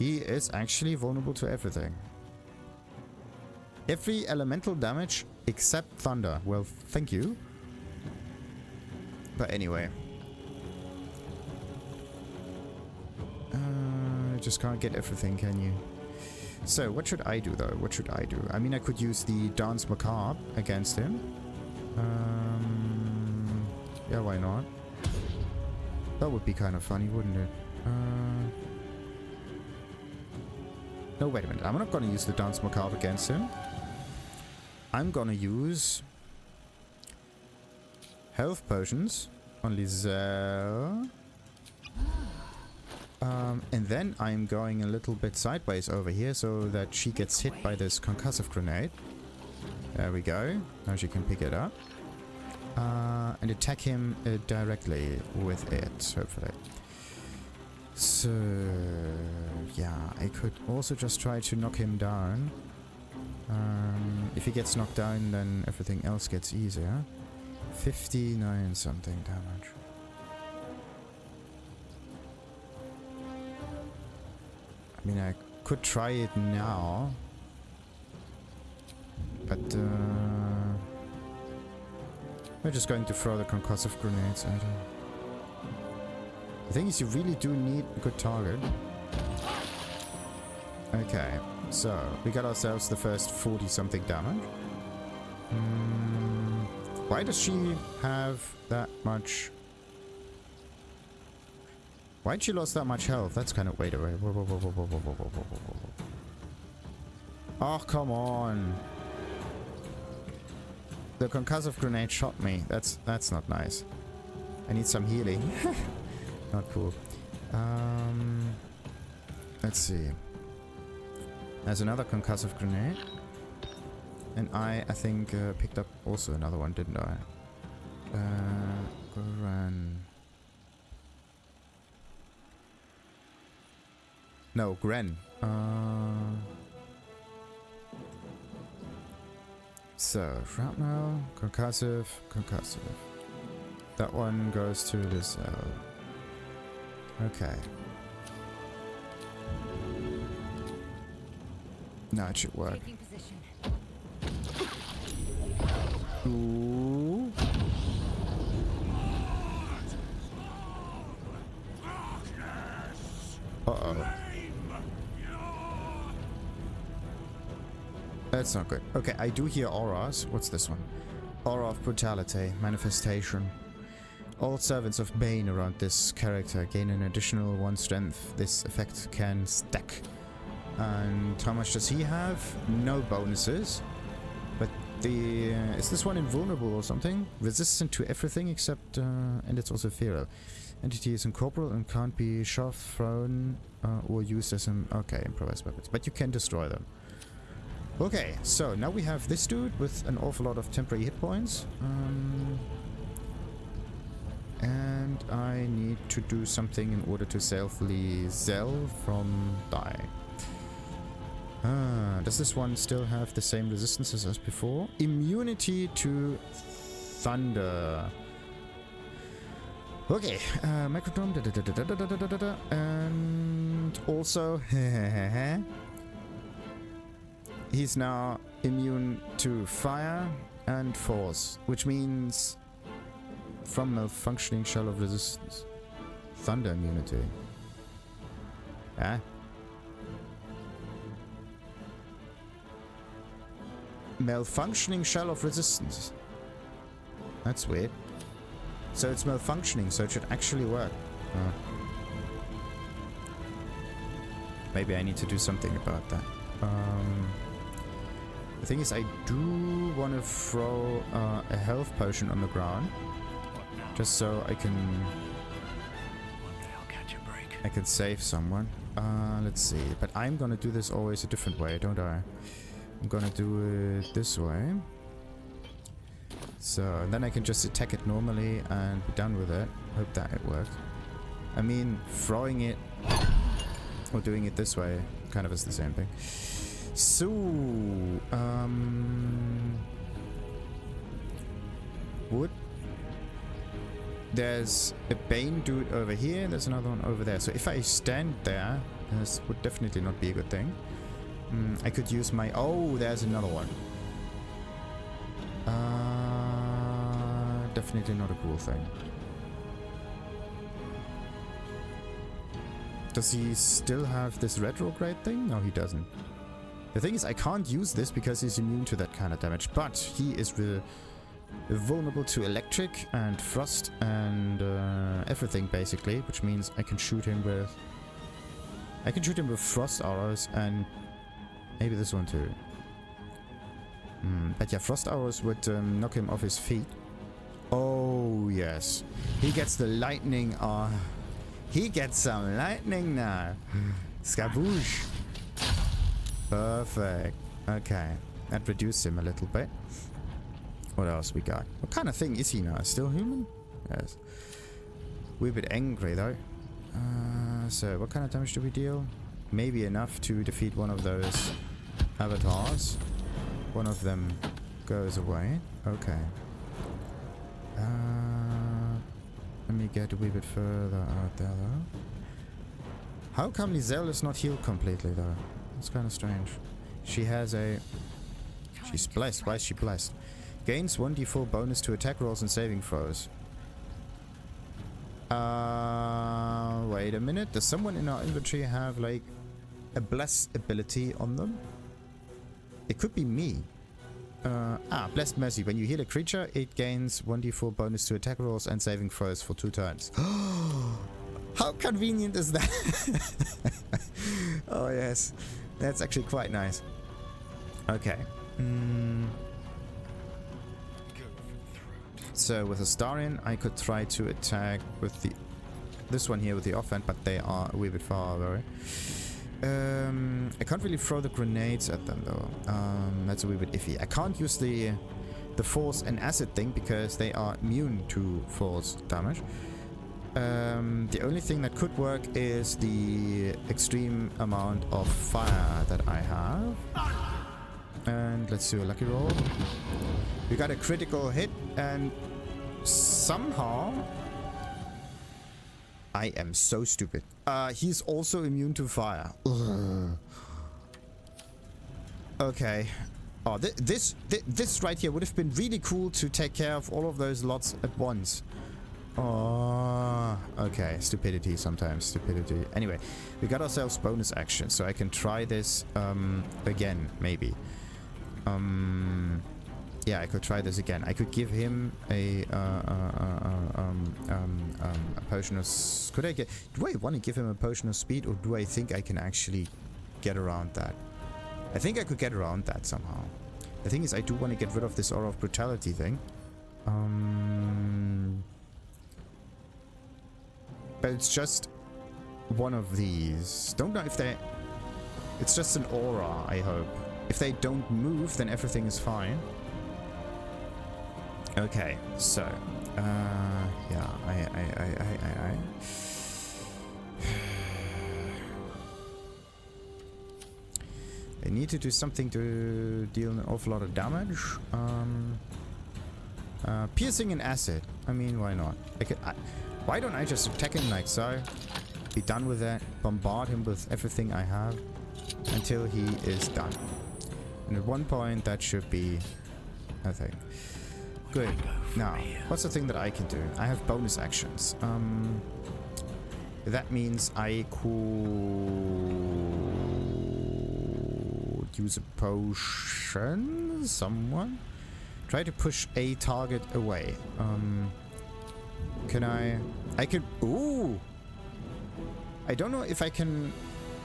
he is actually vulnerable to everything. Every elemental damage except thunder. Well, thank you. But anyway. Just can't get everything, can you? So, what should I do, though? What should I do? I mean, I could use the Dance Macabre against him. Yeah, why not? That would be kind of funny, wouldn't it? No, wait a minute. I'm not going to use the Dance Macabre against him. I'm going to use health potions on Lizelle. And then I'm going a little bit sideways over here so that she gets hit by this concussive grenade. There we go. Now she can pick it up. And attack him directly with it, hopefully. So, yeah, I could also just try to knock him down. If he gets knocked down, then everything else gets easier. 59 something damage. I mean, I could try it now, but we're just going to throw the concussive grenades at him. The thing is, you really do need a good target. Okay, so we got ourselves the first 40 something damage. Why does she have that much? Why'd she lose that much health? That's kind of... Wait, wait. Whoa. Oh, come on. The concussive grenade shot me. That's not nice. I need some healing. Not cool. Let's see. There's another concussive grenade. And I think, picked up also another one, didn't I? No, Gren. So, shrapnel, concussive. That one goes to the cell. Okay. Now it should work. Ooh. Uh-oh. That's not good. Okay, I do hear auras. What's this one? Aura of brutality, manifestation. All servants of Bane around this character gain an additional 1 strength. This effect can stack. And how much does he have? No bonuses. But the... is this one invulnerable or something? Resistant to everything except... and it's also ethereal. Entity is incorporeal and can't be shoved, thrown, or used as an... okay, improvised weapons. But you can destroy them. Okay, so now we have this dude with an awful lot of temporary hit points. And I need to do something in order to safely Zell from die. Does this one still have the same resistances as before? Immunity to thunder. Okay, Microdome, and also he's now immune to fire and force, which means from malfunctioning shell of resistance. Thunder immunity. Ah. Malfunctioning shell of resistance. That's weird. So it's malfunctioning, so it should actually work. Oh. Maybe I need to do something about that. The thing is, I do want to throw a health potion on the ground. Just so I can... I can save someone. Let's see. But I'm gonna do this always a different way, don't I? I'm gonna do it this way. So, and then I can just attack it normally and be done with it. Hope that it works. I mean, throwing it or doing it this way kind of is the same thing. So, wood. There's a Bane dude over here, there's another one over there. So if I stand there, this would definitely not be a good thing. I could use my... oh, there's another one. Definitely not a cool thing. Does he still have this retrograde thing? No, he doesn't. The thing is, I can't use this because he's immune to that kind of damage, but he is vulnerable to electric and frost and everything basically, which means I can shoot him with... I can shoot him with frost arrows and maybe this one too. But yeah, frost arrows would knock him off his feet. Oh yes, he gets the lightning. He gets some lightning now. Skaboosh. Perfect. Okay, that reduced him a little bit. What else we got? What kind of thing is he now? Still human? Yes. We're a bit angry though. So what kind of damage do we deal? Maybe enough to defeat one of those avatars. One of them goes away. Okay. Let me get a wee bit further out there though. How come Lizelle is not healed completely though? That's kind of strange. She has a... she's blessed. Why is she blessed? Gains 1d4 bonus to attack rolls and saving throws. Wait a minute. Does someone in our inventory have like a bless ability on them? It could be me. Blessed Mercy. When you heal a creature, it gains 1d4 bonus to attack rolls and saving throws for 2 turns. How convenient is that? Oh yes. That's actually quite nice. Okay. So with a Starian, I could try to attack with the... this one here with the offhand, but they are a wee bit far away. I can't really throw the grenades at them though. That's a wee bit iffy. I can't use the force and acid thing because they are immune to force damage. The only thing that could work is the extreme amount of fire that I have. And let's do a lucky roll. We got a critical hit and somehow... I am so stupid. He's also immune to fire. Ugh. Okay. Oh, this right here would have been really cool to take care of all of those lots at once. Oh, okay. Stupidity sometimes. Stupidity. Anyway, we got ourselves bonus action, so I can try this again, maybe. Yeah, I could try this again. I could give him a potion of... Could I get... Do I want to give him a potion of speed, or do I think I can actually get around that? I think I could get around that somehow. The thing is, I do want to get rid of this aura of brutality thing. But it's just one of these. Don't know if they... It's just an aura, I hope. If they don't move, then everything is fine. Okay, so, yeah, I need to do something to deal an awful lot of damage. Piercing and acid. I mean, why not? Why don't I just attack him like so? Be done with that. Bombard him with everything I have until he is done. And at one point, that should be a thing. Good. Now, what's the thing that I can do? I have bonus actions. That means I could use a potion. Someone? Try to push a target away. Can I could... Ooh! I don't know if I can...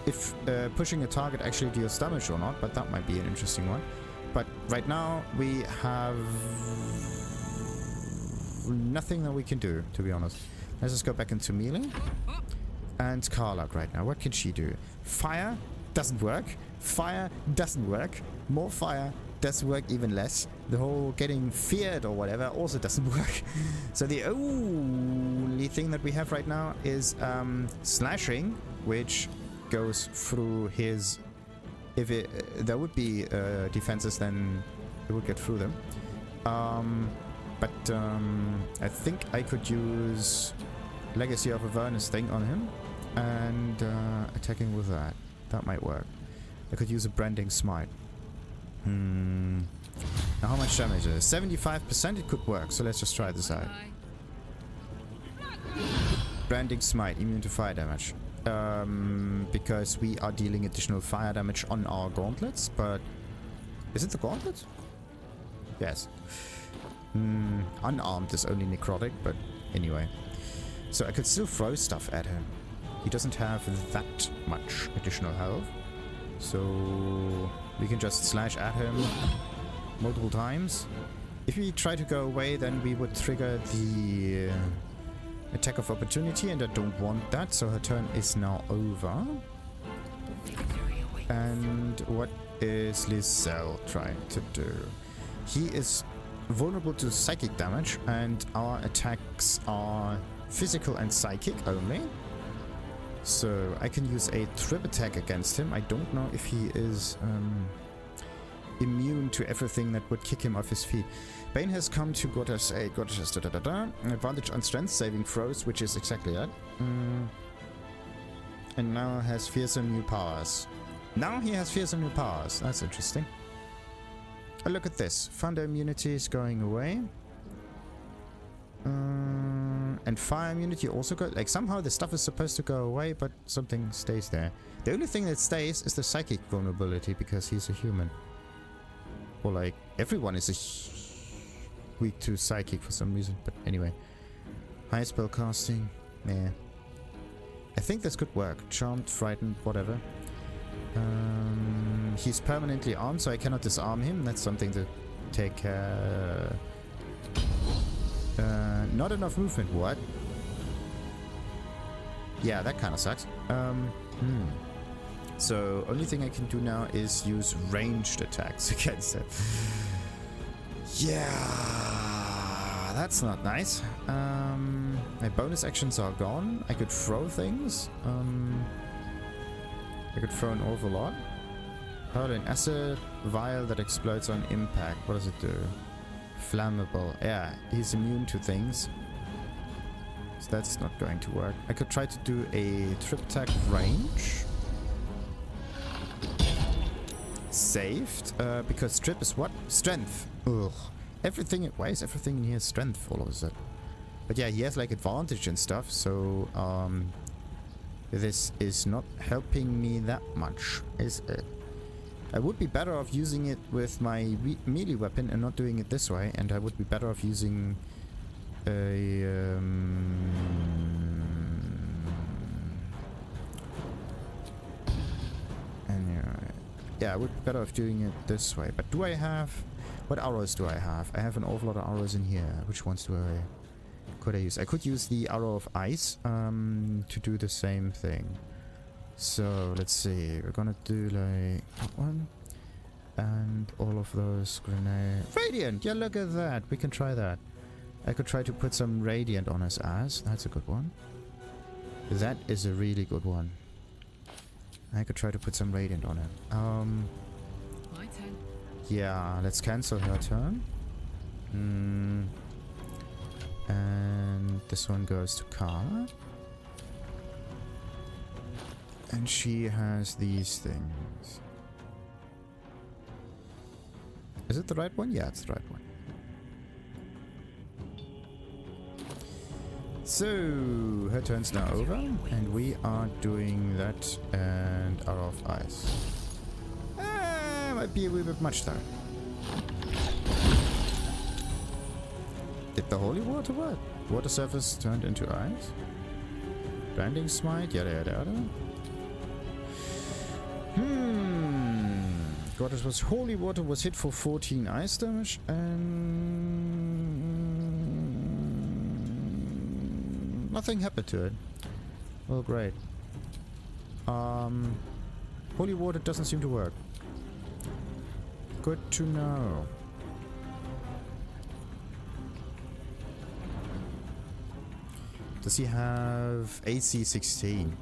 If pushing a target actually deals damage or not, but that might be an interesting one. But right now, we have nothing that we can do, to be honest. Let's just go back into melee. And Karlach right now. What can she do? Fire doesn't work. Fire doesn't work. More fire doesn't work, even less. The whole getting feared or whatever also doesn't work. So the only thing that we have right now is slashing, which goes through his... If there would be defenses, then it would get through them. But I think I could use Legacy of Avernus thing on him and attacking with that. That might work. I could use a Branding Smite. Now how much damage is it? 75%? It could work, so let's just try this out. Branding Smite, immune to fire damage. Because we are dealing additional fire damage on our gauntlets, but... Is it the gauntlets? Yes. Unarmed is only necrotic, but anyway. So I could still throw stuff at him. He doesn't have that much additional health. So we can just slash at him multiple times. If we try to go away, then we would trigger the... attack of opportunity, and I don't want that, so her turn is now over. And what is Lizelle trying to do? He is vulnerable to psychic damage, and our attacks are physical and psychic only. So I can use a trip attack against him. I don't know if he is immune to everything that would kick him off his feet. Bane has come to Gortash 8. Gortash has advantage on strength saving throws, which is exactly that. And now has fearsome new powers. Now he has fearsome new powers. That's interesting. Oh, look at this. Thunder immunity is going away. And fire immunity also goes... Like, somehow the stuff is supposed to go away, but something stays there. The only thing that stays is the psychic vulnerability, because he's a human. Or, like, everyone is weak to psychic for some reason. But anyway. High spell casting. Yeah. I think this could work. Charmed, frightened, whatever. He's permanently armed, so I cannot disarm him. That's something to take care... not enough movement, what? Yeah, that kind of sucks. So only thing I can do now is use ranged attacks against it. Yeah, that's not nice. My bonus actions are gone. I could throw things. I could throw an awful lot. Hurl an acid vial that explodes on impact. What does it do? Flammable. Yeah, he's immune to things. So that's not going to work. I could try to do a trip attack range. Saved. Because trip is what? Strength. Ugh. Everything. Why is everything in here strength all of a sudden? But yeah, he has like advantage and stuff. So this is not helping me that much, is it? I would be better off using it with my melee weapon and not doing it this way, and I would be better off using a yeah, I would be better off doing it this way. But do I have... What arrows do I have? I have an awful lot of arrows in here. Which ones could I use? I could use the arrow of ice to do the same thing. So let's see. We're gonna do like that one and all of those grenades. Radiant! Yeah, look at that. We can try that. I could try to put some radiant on his ass. That's a good one. That is a really good one. I could try to put some radiant on it. My turn. Yeah, let's cancel her turn. And this one goes to Karlach. And she has these things. Is it the right one? Yeah, it's the right one. So, her turn's now over, and we are doing that and Arrow of Ice. Might be a wee bit much though. Did the holy water work? Water surface turned into ice? Blinding smite, yada yada yada. Gortash was holy water was hit for 14 ice damage and nothing happened to it. Oh great. Holy water doesn't seem to work. Good to know. Does he have AC 16?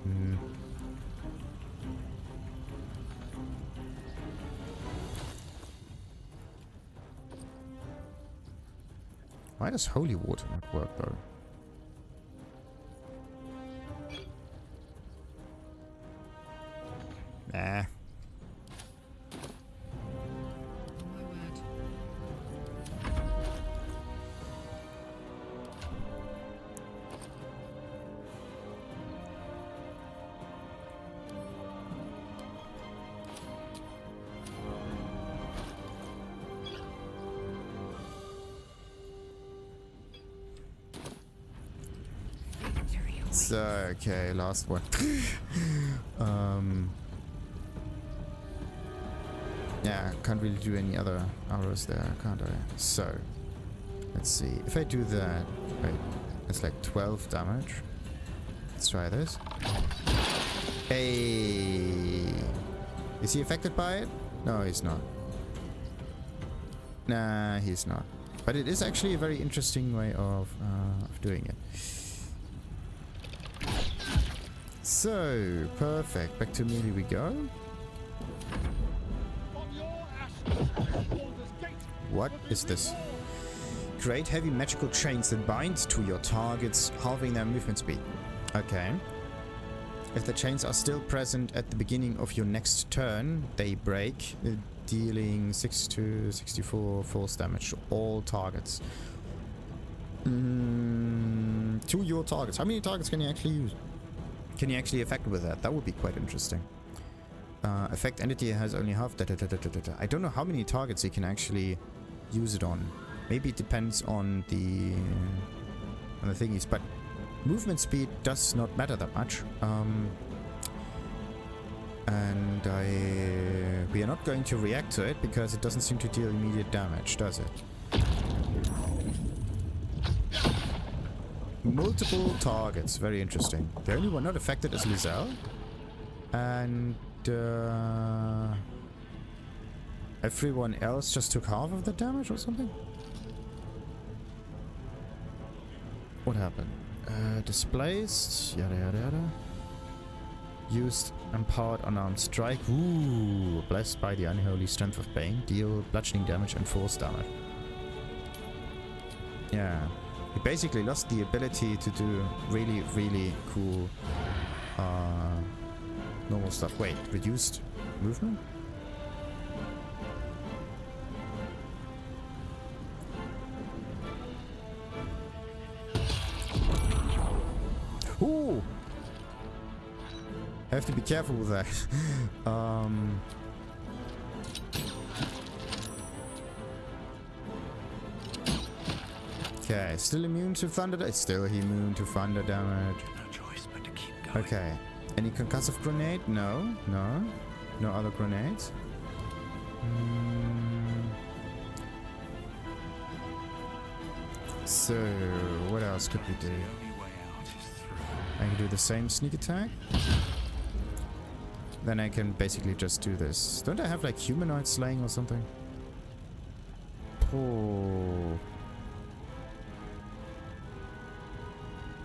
Why does holy water not work though? Nah. So, okay, last one. Yeah, can't really do any other arrows there, can't I? So, let's see. If I do that, wait, that's like 12 damage. Let's try this. Hey! Is he affected by it? No, he's not. Nah, he's not. But it is actually a very interesting way of doing it. So, perfect. Back to melee we go. What is this? Create heavy magical chains that bind to your targets, halving their movement speed. Okay. If the chains are still present at the beginning of your next turn, they break, dealing 6 to 64 force damage to all targets. To your targets. How many targets can you actually use? Can you actually affect with that? That would be quite interesting. Affect entity has only half. I don't know how many targets you can actually use it on. Maybe it depends on the thingies, but movement speed does not matter that much. And we are not going to react to it because it doesn't seem to deal immediate damage, does it? Multiple targets, very interesting. The only one not affected is Lizelle. And everyone else just took half of the damage or something? What happened? Displaced, yada yada yada. Used empowered unarmed strike. Ooh, blessed by the unholy strength of Bane. Deal bludgeoning damage and force damage. Yeah, he basically lost the ability to do really, really cool normal stuff. Wait, reduced movement? Ooh! I have to be careful with that. Okay, still immune to thunder. It's still immune to thunder damage. No choice but to keep going. Okay. Any concussive grenade? No. No. No other grenades. So, what else could we do? The only way out is through. I can do the same sneak attack. Then I can basically just do this. Don't I have like humanoid slaying or something? Oh.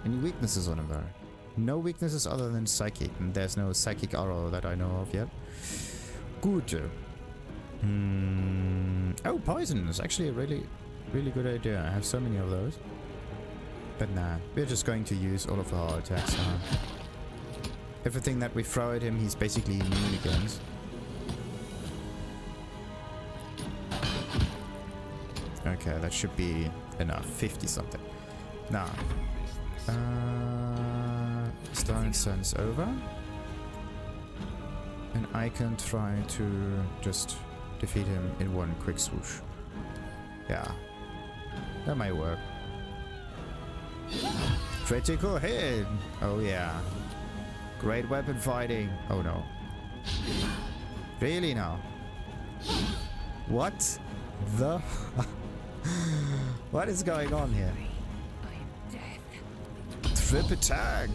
Any weaknesses on him there? No weaknesses other than psychic. And there's no psychic arrow that I know of yet. Good. Oh, poison is actually a really good idea. I have so many of those. But nah, we're just going to use all of our attacks now. Everything that we throw at him, he's basically immune against. Okay, that should be enough. 50 something. Now, Star Sense over. And I can try to just defeat him in one quick swoosh. Yeah, that might work. Critical hit! Oh yeah. Great weapon fighting. Oh no. Really now? What the? What is going on here? Trip attack!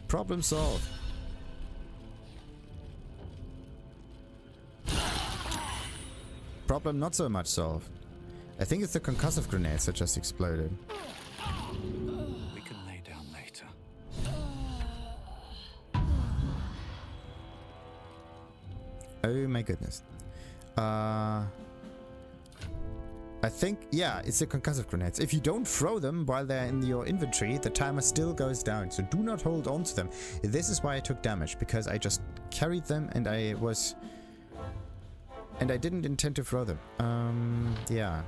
Problem solved. Problem not so much solved. I think it's the concussive grenades that just exploded. We can lay down later. Oh my goodness. I think, yeah, it's the concussive grenades. If you don't throw them while they're in your inventory, the timer still goes down. So do not hold on to them. This is why I took damage, because I just carried them and I didn't intend to throw them. Yeah.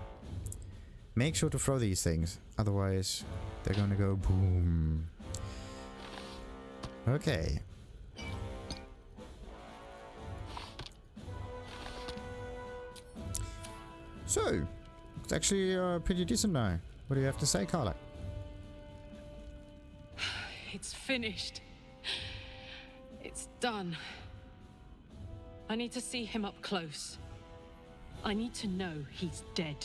Make sure to throw these things. Otherwise, they're gonna go boom. Okay. So, it's actually pretty decent now. What do you have to say, Karlach? It's finished. It's done. I need to see him up close. I need to know he's dead.